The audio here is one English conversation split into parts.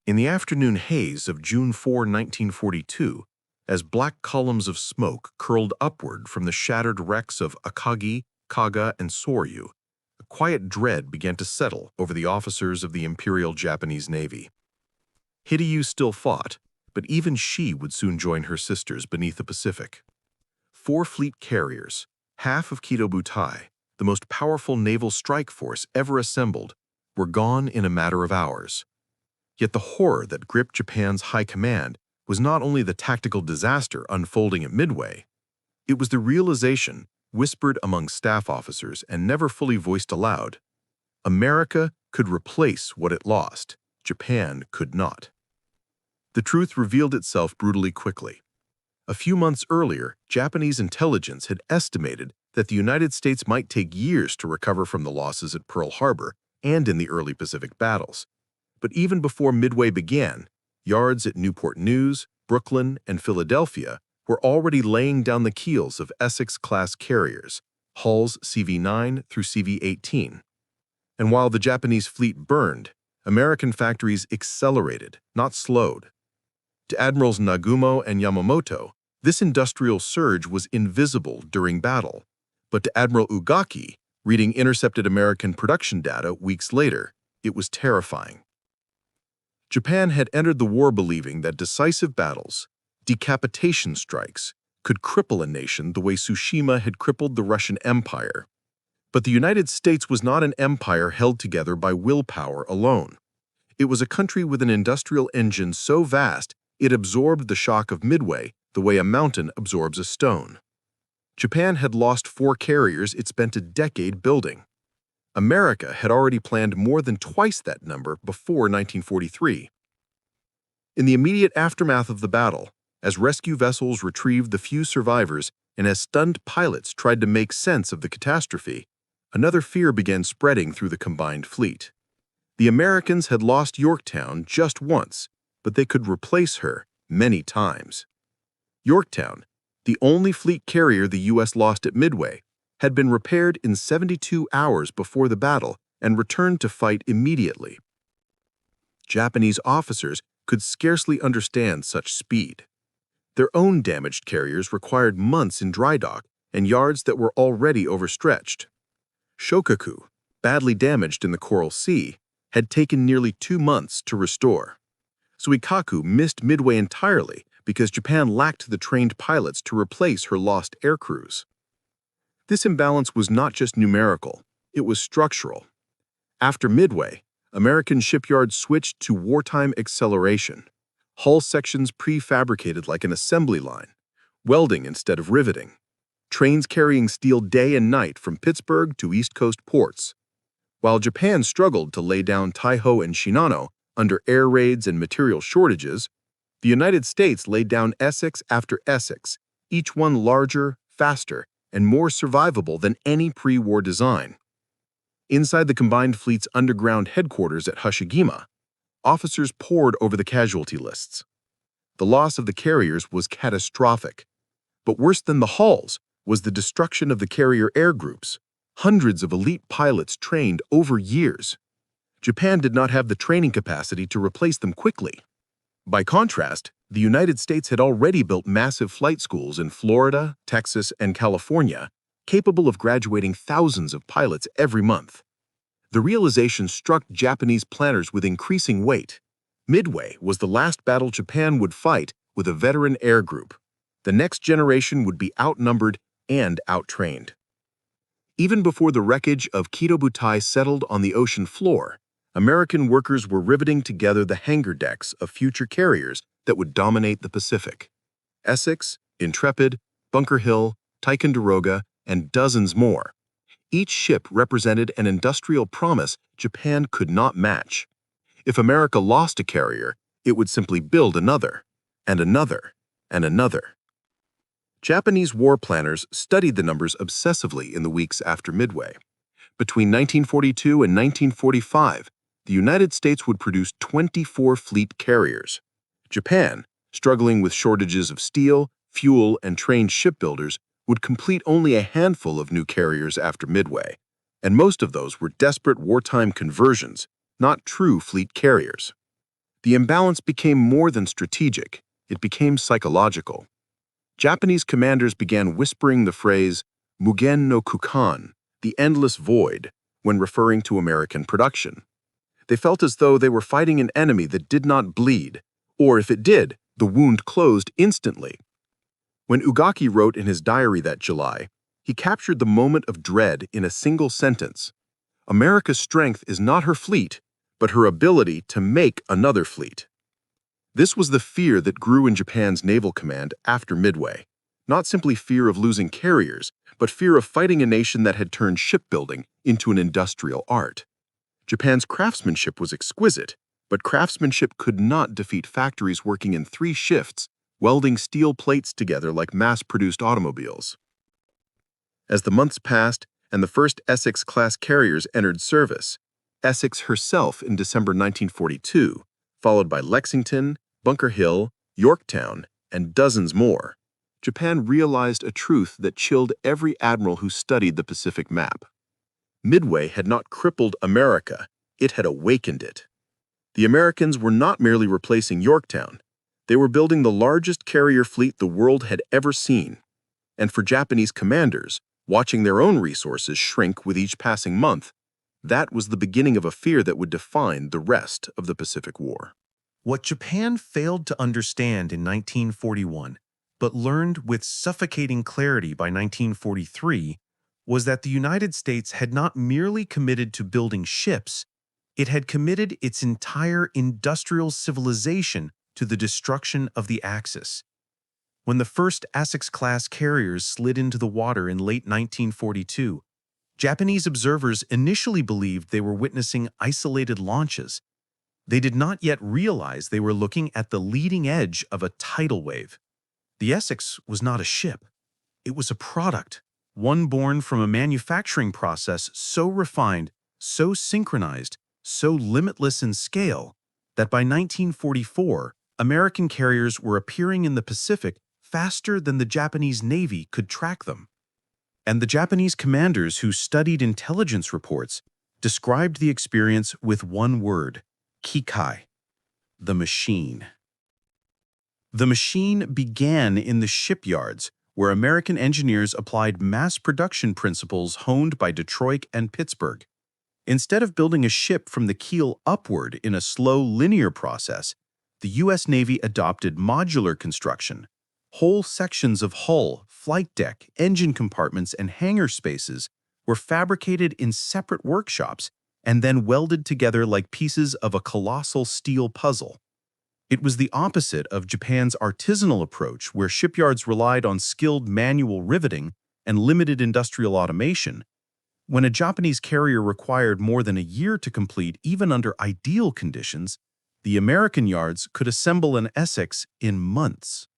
In the afternoon haze of June 4, 1942, as black columns of smoke curled upward from the shattered wrecks of Akagi, Kaga, and Soryu, a quiet dread began to settle over the officers of the Imperial Japanese Navy. Hiryu still fought, but even she would soon join her sisters beneath the Pacific. 4 fleet carriers, half of Kido Butai, the most powerful naval strike force ever assembled, were gone in a matter of hours. Yet the horror that gripped Japan's high command was not only the tactical disaster unfolding at Midway, it was the realization, whispered among staff officers and never fully voiced aloud, America could replace what it lost, Japan could not. The truth revealed itself brutally quickly. A few months earlier, Japanese intelligence had estimated that the United States might take years to recover from the losses at Pearl Harbor and in the early Pacific battles. But even before Midway began, yards at Newport News, Brooklyn, and Philadelphia were already laying down the keels of Essex-class carriers, hulls CV-9 through CV-18. And while the Japanese fleet burned, American factories accelerated, not slowed. To Admirals Nagumo and Yamamoto, this industrial surge was invisible during battle, but to Admiral Ugaki, reading intercepted American production data weeks later, it was terrifying. Japan had entered the war believing that decisive battles, decapitation strikes, could cripple a nation the way Tsushima had crippled the Russian Empire. But the United States was not an empire held together by willpower alone. It was a country with an industrial engine so vast it absorbed the shock of Midway the way a mountain absorbs a stone. Japan had lost 4 carriers it spent a decade building. America had already planned more than twice that number before 1943. In the immediate aftermath of the battle, as rescue vessels retrieved the few survivors and as stunned pilots tried to make sense of the catastrophe, another fear began spreading through the combined fleet. The Americans had lost Yorktown just once, but they could replace her many times. Yorktown, the only fleet carrier the U.S. lost at Midway, had been repaired in 72 hours before the battle and returned to fight immediately. Japanese officers could scarcely understand such speed. Their own damaged carriers required months in dry dock and yards that were already overstretched. Shokaku, badly damaged in the Coral Sea, had taken nearly 2 months to restore. Suikaku missed Midway entirely because Japan lacked the trained pilots to replace her lost air crews. This imbalance was not just numerical, it was structural. After Midway, American shipyards switched to wartime acceleration, hull sections prefabricated like an assembly line, welding instead of riveting, trains carrying steel day and night from Pittsburgh to East Coast ports. While Japan struggled to lay down Taiho and Shinano under air raids and material shortages, the United States laid down Essex after Essex, each one larger, faster, and more survivable than any pre-war design. Inside the combined fleet's underground headquarters at Hoshigima, officers pored over the casualty lists. The loss of the carriers was catastrophic. But worse than the hulls was the destruction of the carrier air groups, hundreds of elite pilots trained over years. Japan did not have the training capacity to replace them quickly. By contrast, the United States had already built massive flight schools in Florida, Texas, and California, capable of graduating thousands of pilots every month. The realization struck Japanese planners with increasing weight. Midway was the last battle Japan would fight with a veteran air group. The next generation would be outnumbered and outtrained. Even before the wreckage of Kido Butai settled on the ocean floor, American workers were riveting together the hangar decks of future carriers that would dominate the Pacific. Essex, Intrepid, Bunker Hill, Ticonderoga, and dozens more. Each ship represented an industrial promise Japan could not match. If America lost a carrier, it would simply build another, and another, and another. Japanese war planners studied the numbers obsessively in the weeks after Midway. Between 1942 and 1945, the United States would produce 24 fleet carriers. Japan, struggling with shortages of steel, fuel, and trained shipbuilders, would complete only a handful of new carriers after Midway, and most of those were desperate wartime conversions, not true fleet carriers. The imbalance became more than strategic, it became psychological. Japanese commanders began whispering the phrase Mugen no Kukan, the endless void, when referring to American production. They felt as though they were fighting an enemy that did not bleed, or if it did, the wound closed instantly. When Ugaki wrote in his diary that July, he captured the moment of dread in a single sentence. America's strength is not her fleet, but her ability to make another fleet. This was the fear that grew in Japan's naval command after Midway. Not simply fear of losing carriers, but fear of fighting a nation that had turned shipbuilding into an industrial art. Japan's craftsmanship was exquisite, but craftsmanship could not defeat factories working in 3 shifts, welding steel plates together like mass-produced automobiles. As the months passed and the first Essex-class carriers entered service, Essex herself in December 1942, followed by Lexington, Bunker Hill, Yorktown, and dozens more, Japan realized a truth that chilled every admiral who studied the Pacific map. Midway had not crippled America, it had awakened it. The Americans were not merely replacing Yorktown, they were building the largest carrier fleet the world had ever seen. And for Japanese commanders, watching their own resources shrink with each passing month, that was the beginning of a fear that would define the rest of the Pacific War. What Japan failed to understand in 1941, but learned with suffocating clarity by 1943, was that the United States had not merely committed to building ships, it had committed its entire industrial civilization to the destruction of the Axis. When the first Essex-class carriers slid into the water in late 1942, Japanese observers initially believed they were witnessing isolated launches. They did not yet realize they were looking at the leading edge of a tidal wave. The Essex was not a ship. It was a product, one born from a manufacturing process so refined, so synchronized, so limitless in scale, that by 1944, American carriers were appearing in the Pacific faster than the Japanese Navy could track them. And the Japanese commanders who studied intelligence reports described the experience with one word: Kikai, the machine. The machine began in the shipyards, where American engineers applied mass production principles honed by Detroit and Pittsburgh. Instead of building a ship from the keel upward in a slow, linear process, the U.S. Navy adopted modular construction. Whole sections of hull, flight deck, engine compartments, and hangar spaces were fabricated in separate workshops and then welded together like pieces of a colossal steel puzzle. It was the opposite of Japan's artisanal approach, where shipyards relied on skilled manual riveting and limited industrial automation. When a Japanese carrier required more than a year to complete, even under ideal conditions, the American yards could assemble an Essex in months.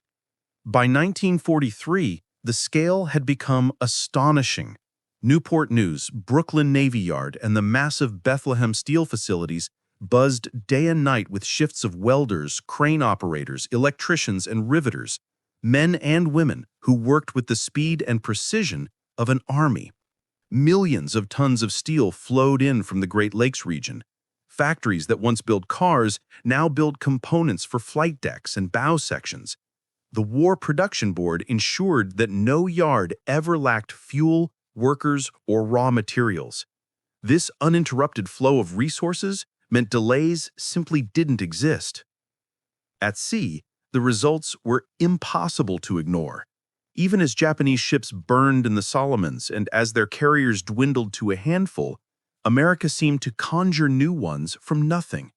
By 1943, the scale had become astonishing. Newport News, Brooklyn Navy Yard, and the massive Bethlehem steel facilities buzzed day and night with shifts of welders, crane operators, electricians, and riveters, men and women who worked with the speed and precision of an army. Millions of tons of steel flowed in from the Great Lakes region. Factories that once built cars now build components for flight decks and bow sections. The War Production Board ensured that no yard ever lacked fuel, workers, or raw materials. This uninterrupted flow of resources meant delays simply didn't exist. At sea, the results were impossible to ignore. Even as Japanese ships burned in the Solomons and as their carriers dwindled to a handful, America seemed to conjure new ones from nothing.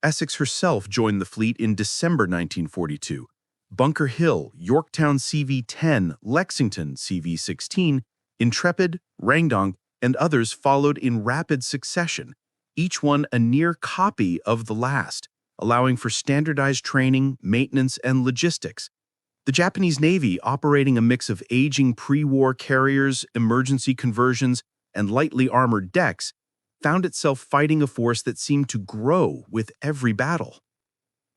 Essex herself joined the fleet in December 1942. Bunker Hill, Yorktown CV-10, Lexington CV-16, Intrepid, Rangdong, and others followed in rapid succession, each one a near copy of the last, allowing for standardized training, maintenance, and logistics. The Japanese Navy, operating a mix of aging pre-war carriers, emergency conversions, and lightly armored decks, found itself fighting a force that seemed to grow with every battle.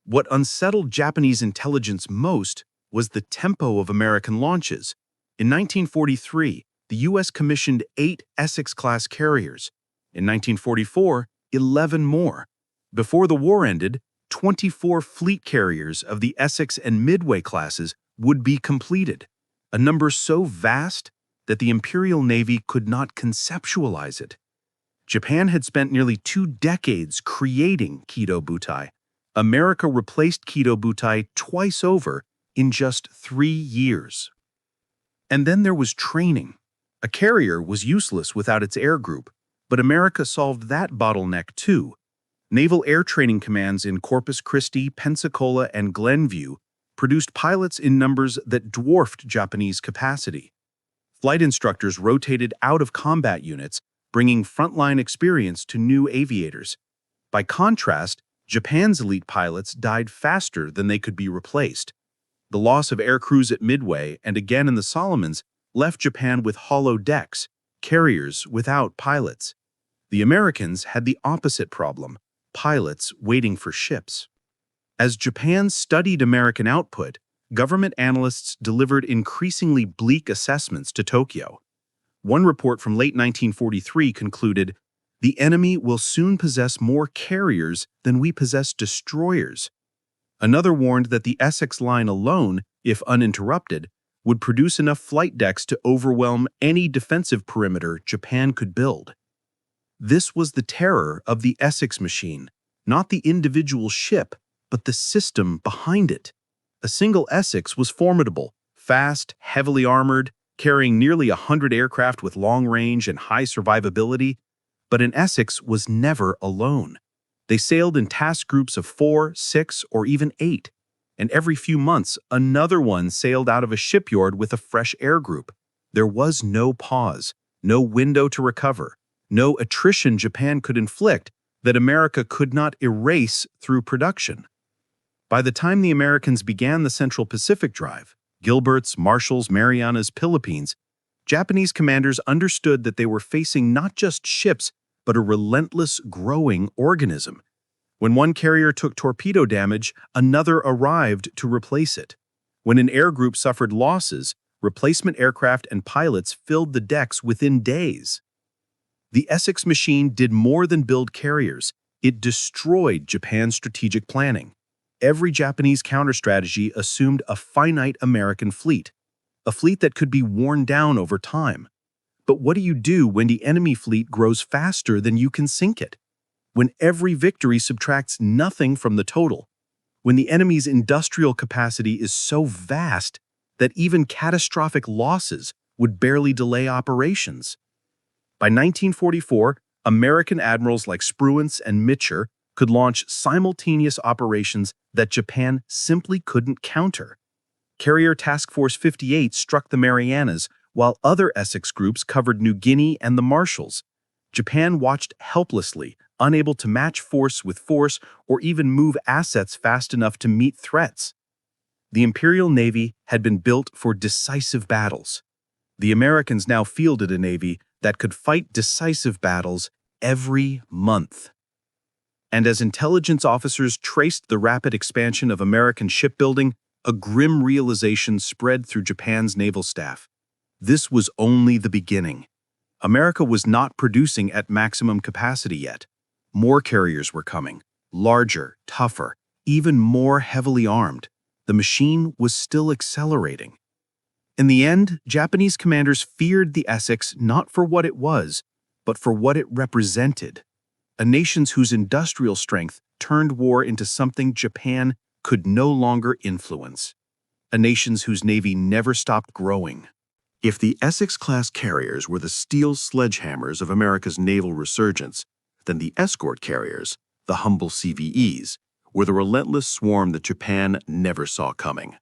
What unsettled Japanese intelligence most was the tempo of American launches. In 1943, the U.S. commissioned 8 Essex-class carriers. In 1944, 11 more. Before the war ended, 24 fleet carriers of the Essex and Midway classes would be completed, a number so vast that the Imperial Navy could not conceptualize it. Japan had spent nearly 2 decades creating Kido Butai. America replaced Kido Butai twice over in just 3 years. And then there was training. A carrier was useless without its air group, but America solved that bottleneck too. Naval Air Training Commands in Corpus Christi, Pensacola, and Glenview produced pilots in numbers that dwarfed Japanese capacity. Flight instructors rotated out of combat units, bringing frontline experience to new aviators. By contrast, Japan's elite pilots died faster than they could be replaced. The loss of air crews at Midway and again in the Solomons left Japan with hollow decks, carriers without pilots. The Americans had the opposite problem, pilots waiting for ships. As Japan studied American output, government analysts delivered increasingly bleak assessments to Tokyo. One report from late 1943 concluded, "The enemy will soon possess more carriers than we possess destroyers." Another warned that the Essex Line alone, if uninterrupted, would produce enough flight decks to overwhelm any defensive perimeter Japan could build. This was the terror of the Essex Machine, not the individual ship, but the system behind it. A single Essex was formidable, fast, heavily armored, carrying nearly 100 aircraft with long range and high survivability, but an Essex was never alone. They sailed in task groups of 4, 6, or even 8, and every few months another one sailed out of a shipyard with a fresh air group. There was no pause, no window to recover, no attrition Japan could inflict that America could not erase through production. By the time the Americans began the Central Pacific Drive, Gilbert's, Marshall's, Marianas, Philippines, Japanese commanders understood that they were facing not just ships, but a relentless, growing organism. When one carrier took torpedo damage, another arrived to replace it. When an air group suffered losses, replacement aircraft and pilots filled the decks within days. The Essex Machine did more than build carriers. It destroyed Japan's strategic planning. Every Japanese counter-strategy assumed a finite American fleet, a fleet that could be worn down over time. But what do you do when the enemy fleet grows faster than you can sink it? When every victory subtracts nothing from the total? When the enemy's industrial capacity is so vast that even catastrophic losses would barely delay operations? By 1944, American admirals like Spruance and Mitcher could launch simultaneous operations that Japan simply couldn't counter. Carrier Task Force 58 struck the Marianas, while other Essex groups covered New Guinea and the Marshalls. Japan watched helplessly, unable to match force with force or even move assets fast enough to meet threats. The Imperial Navy had been built for decisive battles. The Americans now fielded a navy that could fight decisive battles every month. And as intelligence officers traced the rapid expansion of American shipbuilding, a grim realization spread through Japan's naval staff. This was only the beginning. America was not producing at maximum capacity yet. More carriers were coming, larger, tougher, even more heavily armed. The machine was still accelerating. In the end, Japanese commanders feared the Essex not for what it was, but for what it represented. A nation whose industrial strength turned war into something Japan could no longer influence. A nation whose navy never stopped growing. If the Essex-class carriers were the steel sledgehammers of America's naval resurgence, then the escort carriers, the humble CVEs, were the relentless swarm that Japan never saw coming.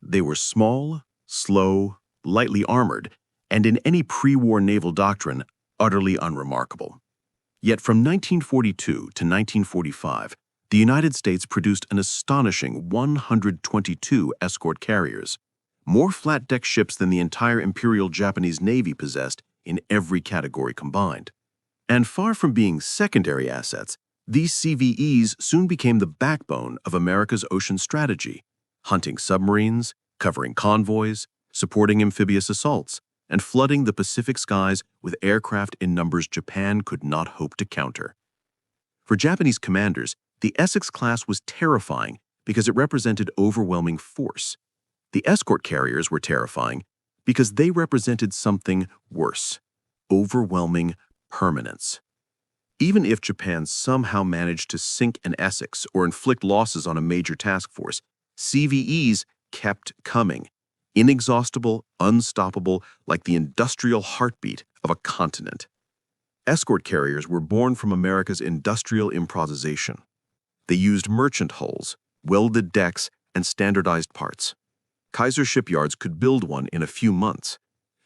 They were small, slow, lightly armored, and in any pre-war naval doctrine, utterly unremarkable. Yet from 1942 to 1945, the United States produced an astonishing 122 escort carriers, more flat-deck ships than the entire Imperial Japanese Navy possessed in every category combined. And far from being secondary assets, these CVEs soon became the backbone of America's ocean strategy, hunting submarines, covering convoys, supporting amphibious assaults, and flooding the Pacific skies with aircraft in numbers Japan could not hope to counter. For Japanese commanders, The Essex class was terrifying because it represented overwhelming force. The escort carriers were terrifying because they represented something worse: overwhelming permanence. Even if Japan somehow managed to sink an Essex or inflict losses on a major task force, CVEs kept coming, inexhaustible, unstoppable, like the industrial heartbeat of a continent. Escort carriers were born from America's industrial improvisation. They used merchant hulls, welded decks, and standardized parts. Kaiser shipyards could build one in a few months.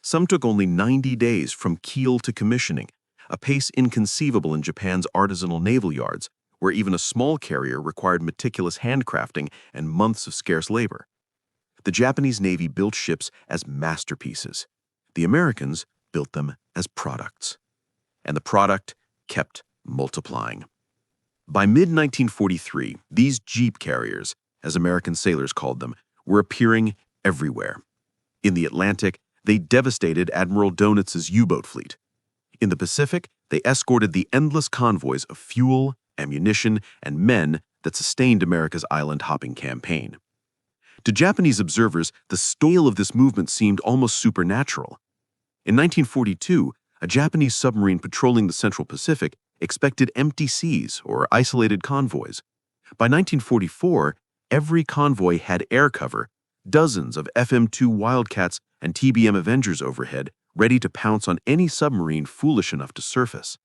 Some took only 90 days from keel to commissioning, a pace inconceivable in Japan's artisanal naval yards, where even a small carrier required meticulous handcrafting and months of scarce labor. The Japanese Navy built ships as masterpieces. The Americans built them as products. And the product kept multiplying. By mid-1943, these jeep carriers, as American sailors called them, were appearing everywhere. In the Atlantic, they devastated Admiral Donitz's U-boat fleet. In the Pacific, they escorted the endless convoys of fuel, ammunition, and men that sustained America's island-hopping campaign. To Japanese observers, the scale of this movement seemed almost supernatural. In 1942, a Japanese submarine patrolling the Central Pacific expected empty seas or isolated convoys. By 1944, every convoy had air cover, dozens of FM-2 Wildcats and TBM Avengers overhead, ready to pounce on any submarine foolish enough to surface.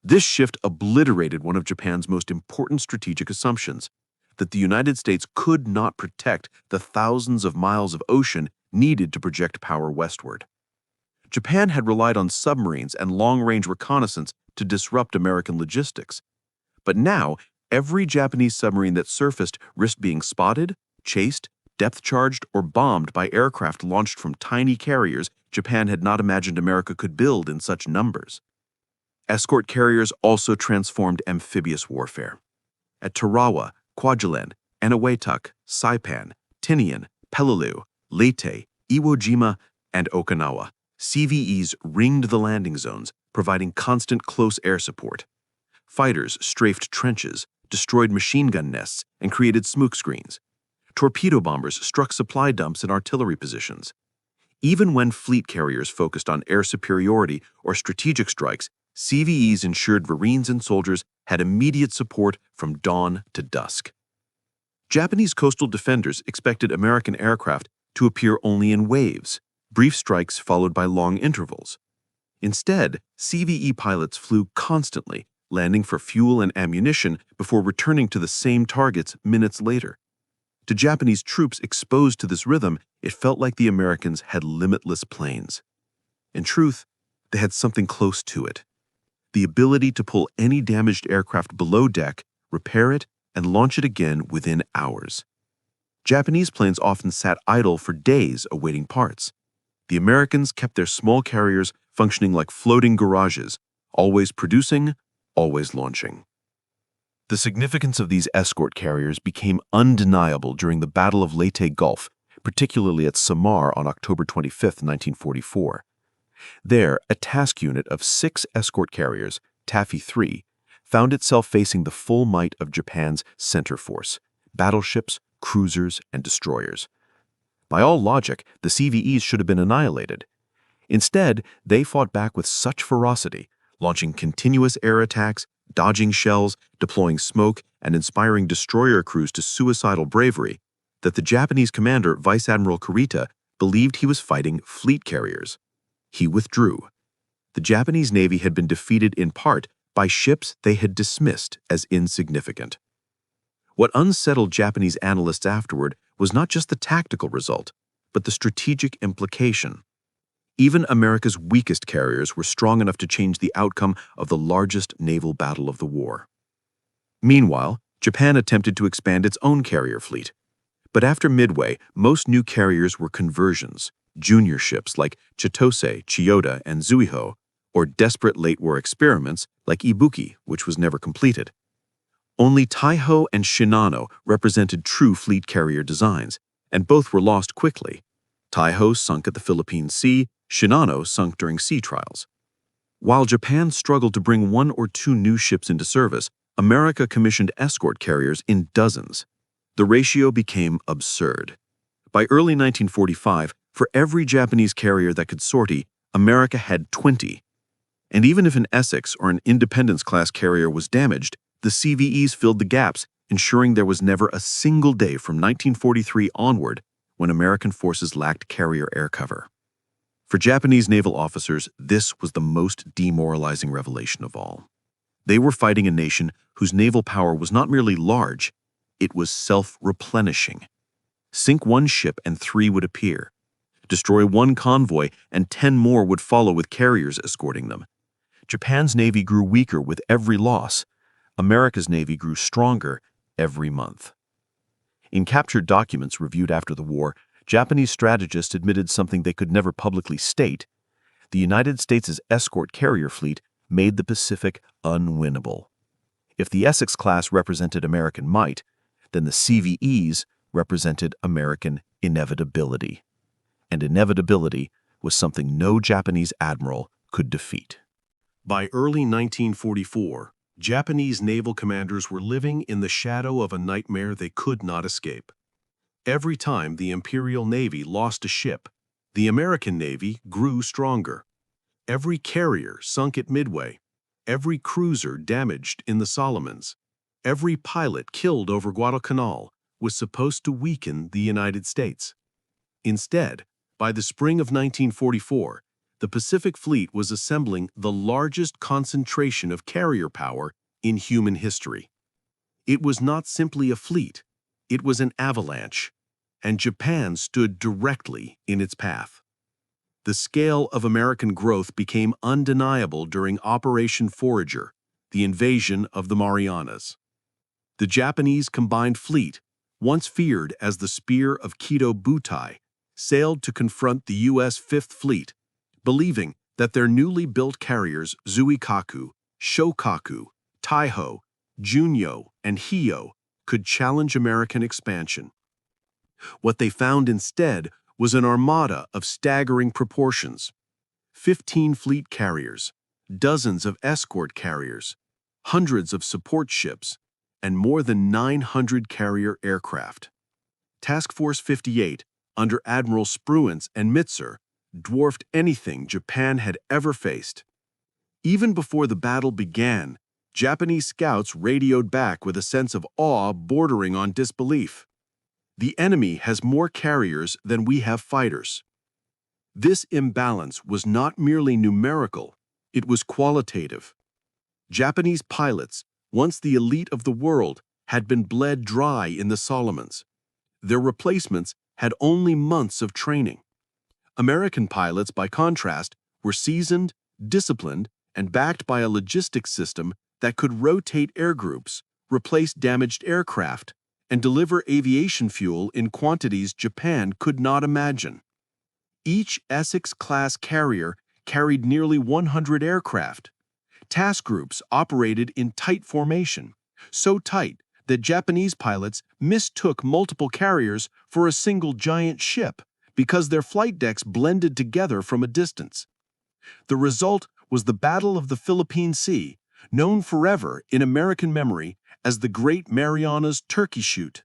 This shift obliterated one of Japan's most important strategic assumptions, that the United States could not protect the thousands of miles of ocean needed to project power westward. Japan had relied on submarines and long-range reconnaissance to disrupt American logistics. But now, every Japanese submarine that surfaced risked being spotted, chased, depth-charged, or bombed by aircraft launched from tiny carriers Japan had not imagined America could build in such numbers. Escort carriers also transformed amphibious warfare. At Tarawa, Kwajalein, Eniwetok, Saipan, Tinian, Peleliu, Leyte, Iwo Jima, and Okinawa, CVEs ringed the landing zones, providing constant close air support. Fighters strafed trenches, destroyed machine gun nests, and created smokescreens. Torpedo bombers struck supply dumps and artillery positions. Even when fleet carriers focused on air superiority or strategic strikes, CVEs ensured Marines and soldiers had immediate support from dawn to dusk. Japanese coastal defenders expected American aircraft to appear only in waves, brief strikes followed by long intervals. Instead, CVE pilots flew constantly, landing for fuel and ammunition before returning to the same targets minutes later. To Japanese troops exposed to this rhythm, it felt like the Americans had limitless planes. In truth, they had something close to it: the ability to pull any damaged aircraft below deck, repair it, and launch it again within hours. Japanese planes often sat idle for days awaiting parts. The Americans kept their small carriers functioning like floating garages, always producing, always launching. The significance of these escort carriers became undeniable during the Battle of Leyte Gulf, particularly at Samar on October 25, 1944. There, a task unit of 6 escort carriers, Taffy 3, found itself facing the full might of Japan's center force: battleships, cruisers, and destroyers. By all logic, the CVEs should have been annihilated. Instead, they fought back with such ferocity, launching continuous air attacks, dodging shells, deploying smoke, and inspiring destroyer crews to suicidal bravery, that the Japanese commander, Vice Admiral Kurita, believed he was fighting fleet carriers. He withdrew. The Japanese Navy had been defeated in part by ships they had dismissed as insignificant. What unsettled Japanese analysts afterward was not just the tactical result, but the strategic implication. Even America's weakest carriers were strong enough to change the outcome of the largest naval battle of the war. Meanwhile, Japan attempted to expand its own carrier fleet. But after Midway, most new carriers were conversions, junior ships like Chitose, Chiyoda, and Zuiho, or desperate late-war experiments like Ibuki, which was never completed. Only Taiho and Shinano represented true fleet carrier designs, and both were lost quickly. Taiho sunk at the Philippine Sea, Shinano sunk during sea trials. While Japan struggled to bring 1 or 2 new ships into service, America commissioned escort carriers in dozens. The ratio became absurd. By early 1945, for every Japanese carrier that could sortie, America had 20. And even if an Essex or an Independence-class carrier was damaged, the CVEs filled the gaps, ensuring there was never a single day from 1943 onward when American forces lacked carrier air cover. For Japanese naval officers, this was the most demoralizing revelation of all. They were fighting a nation whose naval power was not merely large, it was self-replenishing. Sink one ship and 3 would appear. Destroy one convoy and 10 more would follow with carriers escorting them. Japan's navy grew weaker with every loss. America's navy grew stronger every month. In captured documents reviewed after the war, Japanese strategists admitted something they could never publicly state. The United States' escort carrier fleet made the Pacific unwinnable. If the Essex class represented American might, then the CVEs represented American inevitability. And inevitability was something no Japanese admiral could defeat. By early 1944, Japanese naval commanders were living in the shadow of a nightmare they could not escape. Every time the Imperial Navy lost a ship, the American Navy grew stronger. Every carrier sunk at Midway, every cruiser damaged in the Solomons, every pilot killed over Guadalcanal was supposed to weaken the United States. Instead, by the spring of 1944, the Pacific Fleet was assembling the largest concentration of carrier power in human history. It was not simply a fleet, it was an avalanche, and Japan stood directly in its path. The scale of American growth became undeniable during Operation Forager, the invasion of the Marianas. The Japanese combined fleet, once feared as the Spear of Kido Butai, sailed to confront the U.S. Fifth Fleet, believing that their newly built carriers Zuikaku, Shokaku, Taiho, Junyo, and Hiyo could challenge American expansion. What they found instead was an armada of staggering proportions. 15 fleet carriers, dozens of escort carriers, hundreds of support ships, and more than 900 carrier aircraft. Task Force 58, under Admiral Spruance and Mitzer, dwarfed anything Japan had ever faced. Even before the battle began, Japanese scouts radioed back with a sense of awe bordering on disbelief. The enemy has more carriers than we have fighters. This imbalance was not merely numerical, it was qualitative. Japanese pilots, once the elite of the world, had been bled dry in the Solomons. Their replacements had only months of training. American pilots, by contrast, were seasoned, disciplined, and backed by a logistics system that could rotate air groups, replace damaged aircraft, and deliver aviation fuel in quantities Japan could not imagine. Each Essex-class carrier carried nearly 100 aircraft. Task groups operated in tight formation, so tight that Japanese pilots mistook multiple carriers for a single giant ship because their flight decks blended together from a distance. The result was the Battle of the Philippine Sea, known forever in American memory as the Great Marianas Turkey Shoot.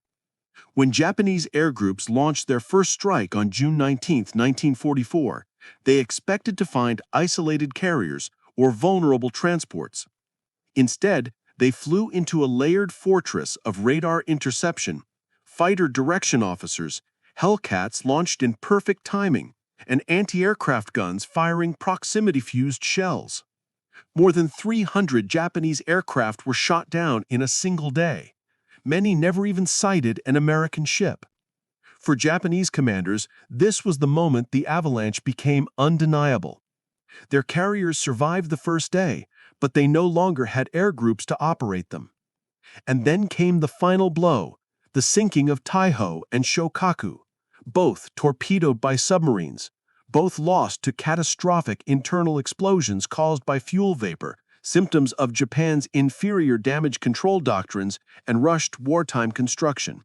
When Japanese air groups launched their first strike on June 19, 1944, they expected to find isolated carriers or vulnerable transports. Instead, they flew into a layered fortress of radar interception, fighter direction officers, Hellcats launched in perfect timing, and anti-aircraft guns firing proximity-fused shells. More than 300 Japanese aircraft were shot down in a single day. Many never even sighted an American ship. For Japanese commanders, this was the moment the avalanche became undeniable. Their carriers survived the first day, but they no longer had air groups to operate them. And then came the final blow, the sinking of Taiho and Shokaku, both torpedoed by submarines, both lost to catastrophic internal explosions caused by fuel vapor, symptoms of Japan's inferior damage control doctrines and rushed wartime construction.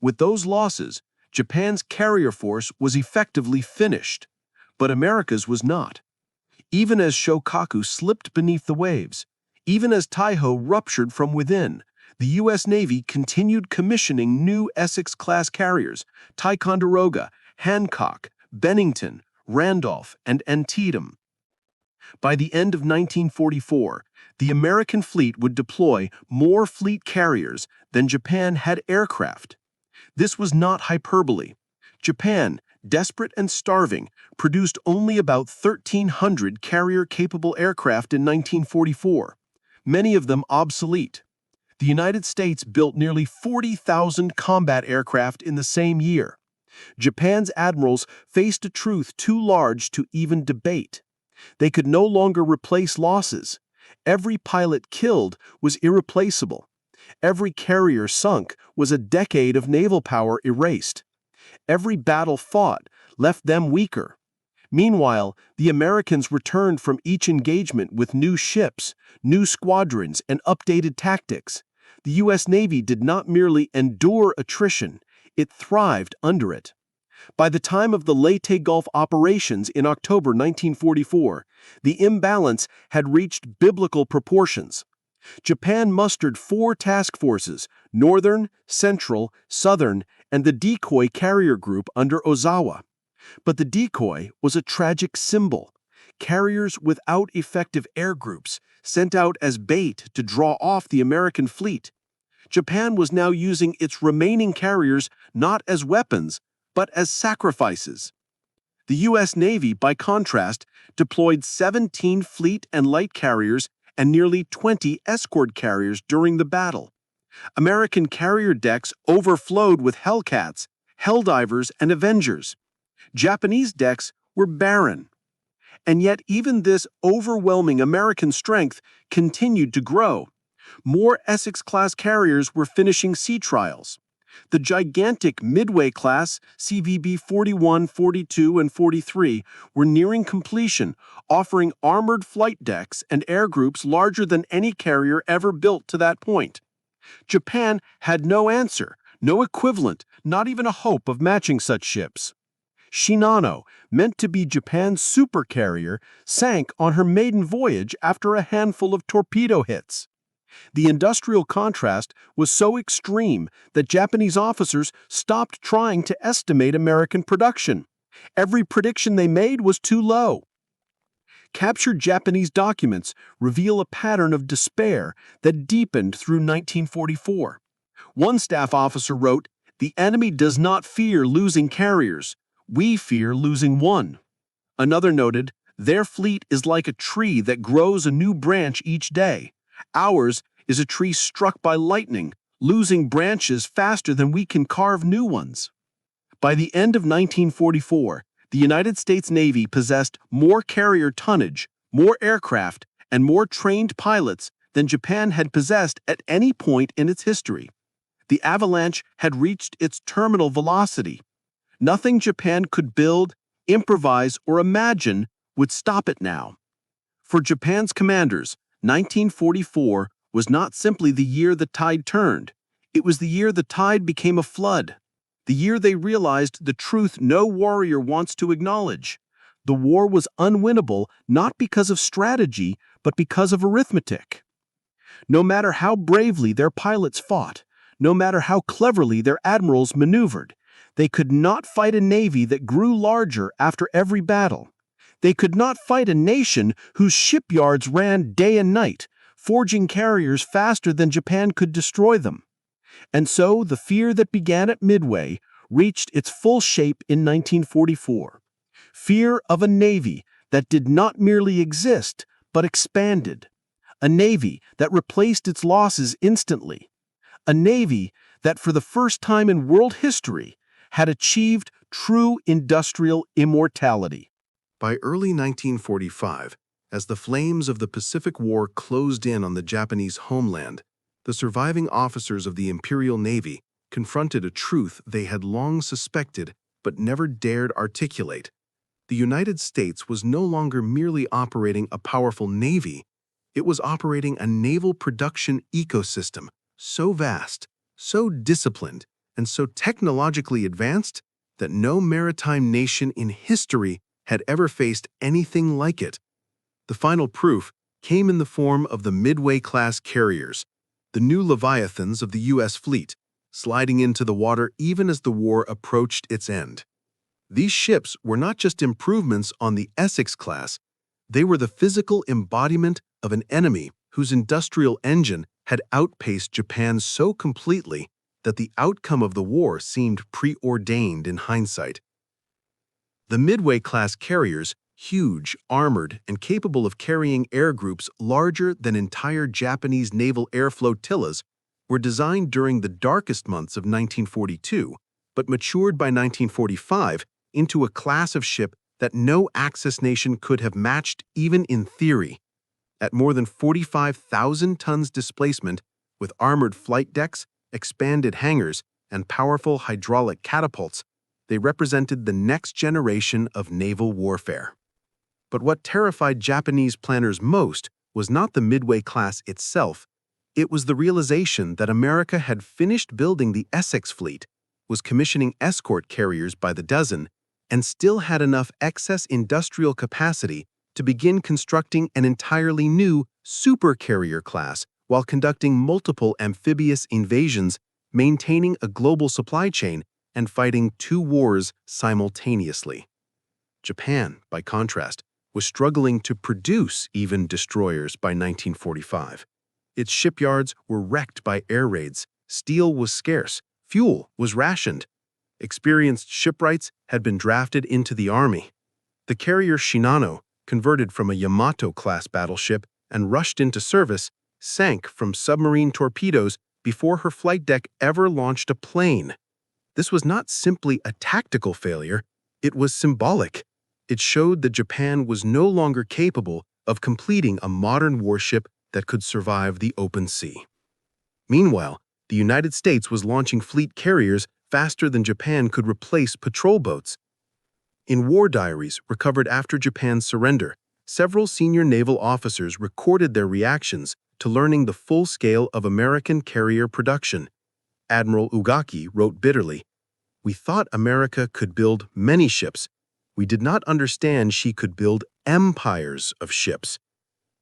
With those losses, Japan's carrier force was effectively finished, but America's was not. Even as Shokaku slipped beneath the waves, Even as Taiho ruptured from within, the U.S. Navy continued commissioning new Essex-class carriers, Ticonderoga, Hancock, Bennington, Randolph, and Antietam. By the end of 1944, the American fleet would deploy more fleet carriers than Japan had aircraft. This was not hyperbole. Japan, desperate and starving, produced only about 1,300 carrier-capable aircraft in 1944, many of them obsolete. The United States built nearly 40,000 combat aircraft in the same year. Japan's admirals faced a truth too large to even debate. They could no longer replace losses. Every pilot killed was irreplaceable. Every carrier sunk was a decade of naval power erased. Every battle fought left them weaker. Meanwhile, the Americans returned from each engagement with new ships, new squadrons, and updated tactics. The U.S. Navy did not merely endure attrition, it thrived under it. By the time of the Leyte Gulf operations in October 1944, the imbalance had reached biblical proportions. Japan mustered 4 task forces, Northern, Central, Southern, and the decoy carrier group under Ozawa. But the decoy was a tragic symbol. Carriers without effective air groups, sent out as bait to draw off the American fleet. Japan was now using its remaining carriers not as weapons, but as sacrifices. The U.S. Navy, by contrast, deployed 17 fleet and light carriers and nearly 20 escort carriers during the battle. American carrier decks overflowed with Hellcats, Helldivers, and Avengers. Japanese decks were barren. And yet even this overwhelming American strength continued to grow. More Essex-class carriers were finishing sea trials. The gigantic Midway-class CVB 41, 42, and 43 were nearing completion, offering armored flight decks and air groups larger than any carrier ever built to that point. Japan had no answer, no equivalent, not even a hope of matching such ships. Shinano, meant to be Japan's supercarrier, sank on her maiden voyage after a handful of torpedo hits. The industrial contrast was so extreme that Japanese officers stopped trying to estimate American production. Every prediction they made was too low. Captured Japanese documents reveal a pattern of despair that deepened through 1944. One staff officer wrote, "The enemy does not fear losing carriers. We fear losing one." Another noted, "Their fleet is like a tree that grows a new branch each day. Ours is a tree struck by lightning, losing branches faster than we can carve new ones." By the end of 1944, the United States Navy possessed more carrier tonnage, more aircraft, and more trained pilots than Japan had possessed at any point in its history. The avalanche had reached its terminal velocity. Nothing Japan could build, improvise, or imagine would stop it now. For Japan's commanders, 1944 was not simply the year the tide turned. It was the year the tide became a flood. The year they realized the truth no warrior wants to acknowledge. The war was unwinnable not because of strategy, but because of arithmetic. No matter how bravely their pilots fought, no matter how cleverly their admirals maneuvered, they could not fight a navy that grew larger after every battle. They could not fight a nation whose shipyards ran day and night, forging carriers faster than Japan could destroy them. And so the fear that began at Midway reached its full shape in 1944. Fear of a navy that did not merely exist, but expanded. A navy that replaced its losses instantly. A navy that, for the first time in world history, had achieved true industrial immortality. By early 1945, as the flames of the Pacific War closed in on the Japanese homeland, the surviving officers of the Imperial Navy confronted a truth they had long suspected but never dared articulate. The United States was no longer merely operating a powerful navy, it was operating a naval production ecosystem so vast, so disciplined, and so technologically advanced that no maritime nation in history had ever faced anything like it. The final proof came in the form of the Midway-class carriers, the new leviathans of the U.S. fleet, sliding into the water even as the war approached its end. These ships were not just improvements on the Essex class, they were the physical embodiment of an enemy whose industrial engine had outpaced Japan so completely that the outcome of the war seemed preordained in hindsight. The Midway-class carriers, huge, armored, and capable of carrying air groups larger than entire Japanese naval air flotillas, were designed during the darkest months of 1942, but matured by 1945 into a class of ship that no Axis nation could have matched even in theory. At more than 45,000 tons displacement, with armored flight decks, expanded hangars, and powerful hydraulic catapults, they represented the next generation of naval warfare. But what terrified Japanese planners most was not the Midway class itself. It was the realization that America had finished building the Essex fleet, was commissioning escort carriers by the dozen, and still had enough excess industrial capacity to begin constructing an entirely new supercarrier class while conducting multiple amphibious invasions, maintaining a global supply chain, and fighting two wars simultaneously. Japan, by contrast, was struggling to produce even destroyers by 1945. Its shipyards were wrecked by air raids, steel was scarce, fuel was rationed. Experienced shipwrights had been drafted into the army. The carrier Shinano, converted from a Yamato-class battleship and rushed into service, sank from submarine torpedoes before her flight deck ever launched a plane. This was not simply a tactical failure, it was symbolic. It showed that Japan was no longer capable of completing a modern warship that could survive the open sea. Meanwhile, the United States was launching fleet carriers faster than Japan could replace patrol boats. In war diaries recovered after Japan's surrender, several senior naval officers recorded their reactions to learning the full scale of American carrier production. Admiral Ugaki wrote bitterly, "We thought America could build many ships. We did not understand she could build empires of ships."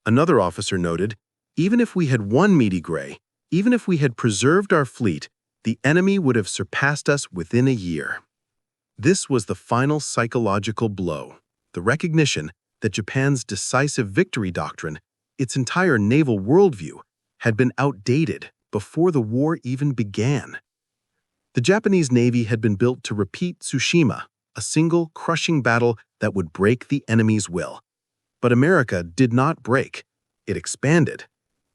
Another officer noted, "Even if we had won Meade Gray, even if we had preserved our fleet, the enemy would have surpassed us within a year." This was the final psychological blow, the recognition that Japan's decisive victory doctrine, its entire naval worldview, had been outdated before the war even began. The Japanese Navy had been built to repeat Tsushima, a single crushing battle that would break the enemy's will. But America did not break. It expanded.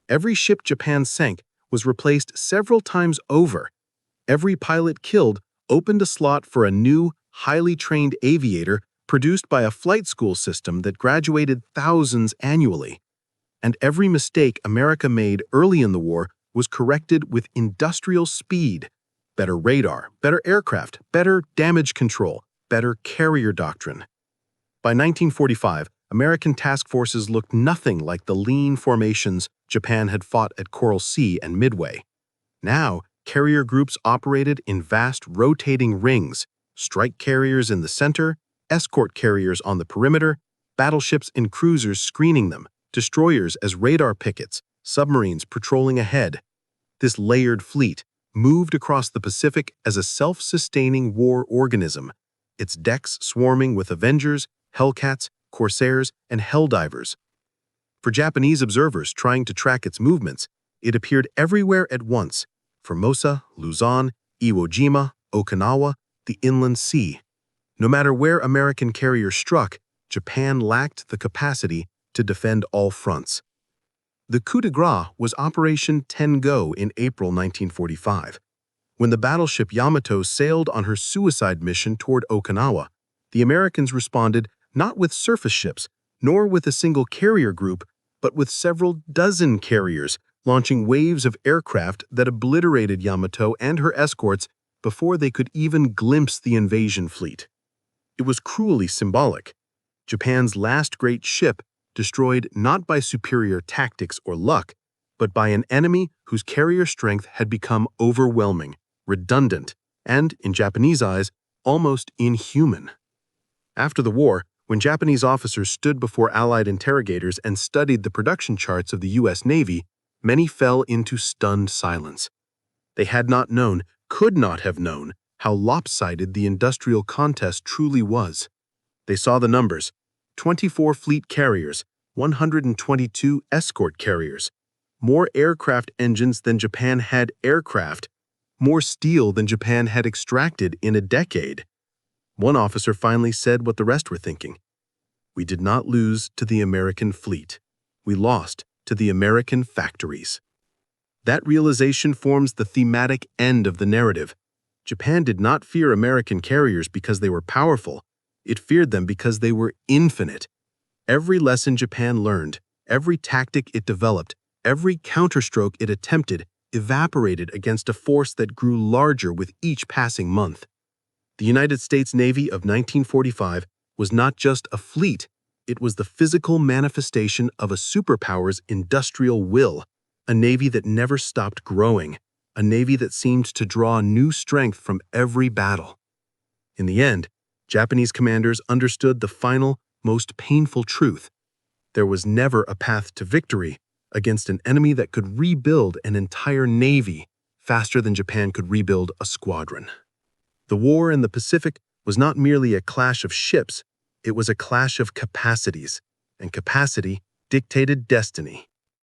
Every ship Japan sank was replaced several times over. Every pilot killed opened a slot for a new, highly trained aviator produced by a flight school system that graduated thousands annually. And every mistake America made early in the war was corrected with industrial speed. Better radar, better aircraft, better damage control, better carrier doctrine. By 1945, American task forces looked nothing like the lean formations Japan had fought at Coral Sea and Midway. Now, carrier groups operated in vast rotating rings, strike carriers in the center, escort carriers on the perimeter, battleships and cruisers screening them, destroyers as radar pickets, submarines patrolling ahead. This layered fleet moved across the Pacific as a self-sustaining war organism, its decks swarming with Avengers, Hellcats, Corsairs, and Helldivers. For Japanese observers trying to track its movements, it appeared everywhere at once: Formosa, Luzon, Iwo Jima, Okinawa, the Inland Sea. No matter where American carriers struck, Japan lacked the capacity to defend all fronts. The coup de grace was Operation Ten-Go in April 1945. When the battleship Yamato sailed on her suicide mission toward Okinawa, the Americans responded not with surface ships, nor with a single carrier group, but with several dozen carriers, launching waves of aircraft that obliterated Yamato and her escorts before they could even glimpse the invasion fleet. It was cruelly symbolic. Japan's last great ship destroyed not by superior tactics or luck, but by an enemy whose carrier strength had become overwhelming, redundant, and, in Japanese eyes, almost inhuman. After the war, When Japanese officers stood before Allied interrogators and studied the production charts of the U.S. Navy, many fell into stunned silence. They had not known, could not have known, how lopsided the industrial contest truly was. They saw the numbers: 24 fleet carriers, 122 escort carriers, more aircraft engines than Japan had aircraft, more steel than Japan had extracted in a decade. One officer finally said what the rest were thinking: "We did not lose to the American fleet. We lost to the American factories." That realization forms the thematic end of the narrative. Japan did not fear American carriers because they were powerful. It feared them because they were infinite. Every lesson Japan learned, every tactic it developed, every counterstroke it attempted evaporated against a force that grew larger with each passing month. The United States Navy of 1945 was not just a fleet, it was the physical manifestation of a superpower's industrial will, a navy that never stopped growing, a navy that seemed to draw new strength from every battle. In the end, Japanese commanders understood the final, most painful truth: there was never a path to victory against an enemy that could rebuild an entire navy faster than Japan could rebuild a squadron. The war in the Pacific was not merely a clash of ships, it was a clash of capacities, and capacity dictated destiny.